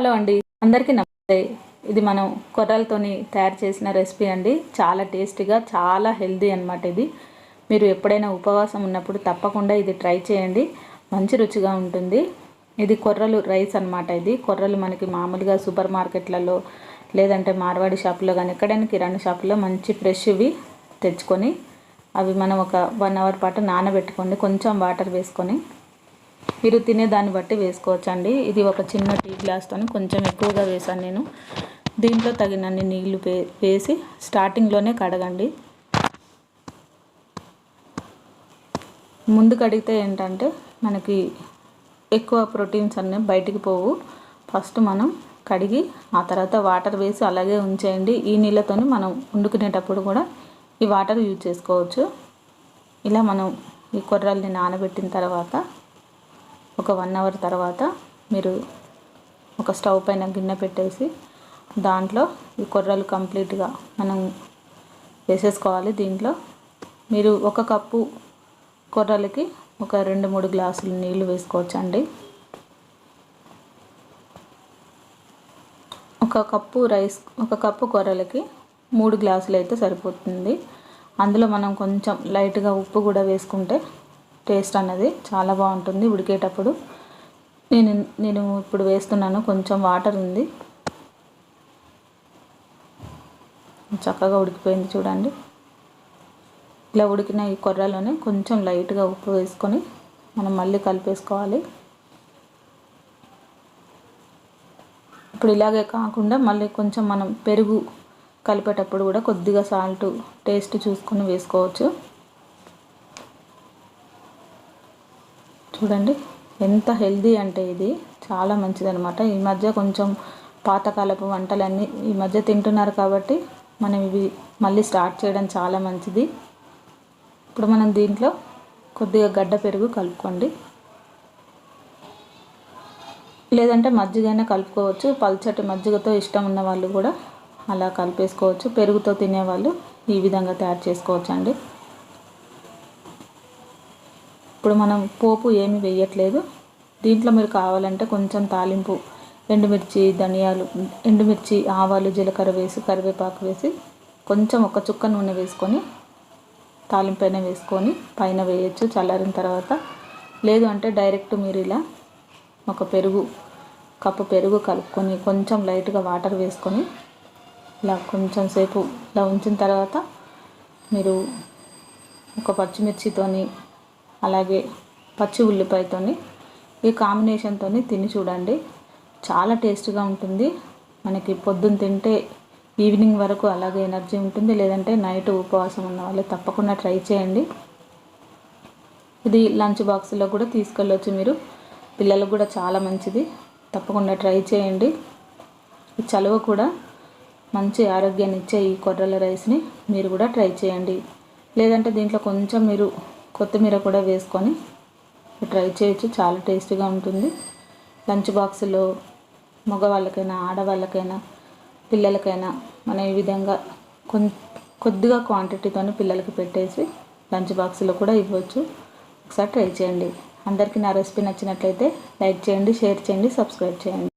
Hello అండి, అందరికీ నమస్తే. ఇది మనం కొర్రలతోని తయారు చేసిన రెసిపీ అండి. చాలా టేస్టీగా, చాలా హెల్దీ అన్నమాట. ఇది మీరు ఎప్పుడైనా ఉపవాసం ఉన్నప్పుడు తప్పకుండా ఇది ట్రై చేయండి. మంచి రుచిగా ఉంటుంది. ఇది కొర్రలు రైస్ అన్నమాట. ఇది కొర్రలు మనకి మామూలుగా సూపర్ మార్కెట్లలో లేదంటే మార్వాడి షాపులో కానీ ఎక్కడైనా కిరాణా షాపులో మంచి ఫ్రెష్వి తెచ్చుకొని అవి మనం ఒక 1 అవర్ పాటు నానబెట్టుకోండి. కొంచెం వాటర్ వేసుకొని మీరు తినే దాన్ని బట్టి వేసుకోవచ్చండి. ఇది ఒక చిన్న టీ గ్లాస్తో కొంచెం ఎక్కువగా వేసాను నేను. దీంట్లో తగినన్ని నీళ్లు వేసి స్టార్టింగ్లోనే కడగండి. ముందు కడిగితే ఏంటంటే మనకి ఎక్కువ ప్రోటీన్స్ అన్నీ బయటికి పోవు. ఫస్ట్ మనం కడిగి ఆ తర్వాత వాటర్ వేసి అలాగే ఉంచేయండి. ఈ నీళ్ళతో మనం వండుకునేటప్పుడు కూడా ఈ వాటర్ యూజ్ చేసుకోవచ్చు. ఇలా మనం ఈ కొర్రల్ని నానబెట్టిన తర్వాత ఒక 1 అవర్ తర్వాత మీరు ఒక స్టవ్ పైన గిన్నె పెట్టేసి దాంట్లో ఈ కొర్రలు కంప్లీట్గా మనం వేసేసుకోవాలి. దీంట్లో మీరు 1 కప్పు కొర్రలకి ఒక 2-3 గ్లాసులు నీళ్లు వేసుకోవచ్చండి. 1 కప్పు రైస్ 1 కప్పు కొర్రలకి 3 గ్లాసులు అయితే సరిపోతుంది. అందులో మనం కొంచెం లైట్గా ఉప్పు కూడా వేసుకుంటే టేస్ట్ అన్నది చాలా బాగుంటుంది ఉడికేటప్పుడు. నేను ఇప్పుడు వేస్తున్నాను. కొంచెం వాటర్ ఉంది, చక్కగా ఉడికిపోయింది చూడండి. ఇలా ఉడికిన ఈ కొర్రలోనే కొంచెం లైట్గా ఉప్పు వేసుకొని మనం మళ్ళీ కలిపేసుకోవాలి. ఇప్పుడు ఇలాగే కాకుండా మళ్ళీ కొంచెం మనం పెరుగు కలిపేటప్పుడు కూడా కొద్దిగా సాల్ట్ టేస్ట్ చూసుకొని వేసుకోవచ్చు. చూడండి ఎంత హెల్దీ అంటే ఇది చాలా మంచిదన్నమాట. ఈ మధ్య కొంచెం పాతకాలపు వంటలన్నీ ఈ మధ్య తింటున్నారు కాబట్టి మనం ఇవి మళ్ళీ స్టార్ట్ చేయడం చాలా మంచిది. ఇప్పుడు మనం దీంట్లో కొద్దిగా గడ్డ పెరుగు కలుపుకోండి, లేదంటే మజ్జిగైనా కలుపుకోవచ్చు. పల్చటి మజ్జిగతో ఇష్టం ఉన్న వాళ్ళు కూడా అలా కలిపేసుకోవచ్చు. పెరుగుతో తినేవాళ్ళు ఈ విధంగా తయారు చేసుకోవచ్చు అండి. ఇప్పుడు మనం పోపు ఏమి వేయట్లేదు. దీంట్లో మీరు కావాలంటే కొంచెం తాలింపు ఎండుమిర్చి, ధనియాలు, ఎండుమిర్చి, ఆవాలు, జీలకర్ర వేసి కరివేపాకు వేసి కొంచెం 1 చుక్క నూనె వేసుకొని తాలింపైన వేసుకొని పైన వేయచ్చు చల్లారిన తర్వాత. లేదు అంటే డైరెక్ట్ మీరు ఇలా ఒక కప్పు పెరుగు కలుపుకొని కొంచెం లైట్గా వాటర్ వేసుకొని ఇలా కొంచెం సేపు ఇలా ఉంచిన తర్వాత మీరు ఒక పచ్చిమిర్చితోని అలాగే పచ్చి ఉల్లిపాయతోని ఈ కాంబినేషన్తోని తిని చూడండి. చాలా టేస్ట్గా ఉంటుంది. మనకి పొద్దున్న తింటే ఈవినింగ్ వరకు అలాగే ఎనర్జీ ఉంటుంది. లేదంటే నైట్ ఉపవాసం ఉన్న వాళ్ళు తప్పకుండా ట్రై చేయండి. ఇది లంచ్ బాక్స్లో కూడా తీసుకెళ్ళవచ్చు మీరు. పిల్లలకు కూడా చాలా మంచిది. తప్పకుండా ట్రై చేయండి. ఈ చలువ కూడా మంచి ఆరోగ్యాన్ని ఇచ్చే ఈ కొర్రల రైస్ని మీరు కూడా ట్రై చేయండి. లేదంటే దీంట్లో కొంచెం మీరు కొత్తిమీర కూడా వేసుకొని ట్రై చేయొచ్చు. చాలా టేస్టీగా ఉంటుంది. లంచ్ బాక్స్లో మగవాళ్ళకైనా ఆడవాళ్ళకైనా పిల్లలకైనా మనం ఈ విధంగా కొద్దిగా క్వాంటిటీతో పిల్లలకి పెట్టేసి లంచ్ బాక్స్లో కూడా ఇవ్వచ్చు. ఒకసారి ట్రై చేయండి. అందరికీ నా రెసిపీ నచ్చినట్లయితే లైక్ చేయండి, షేర్ చేయండి, సబ్స్క్రైబ్ చేయండి.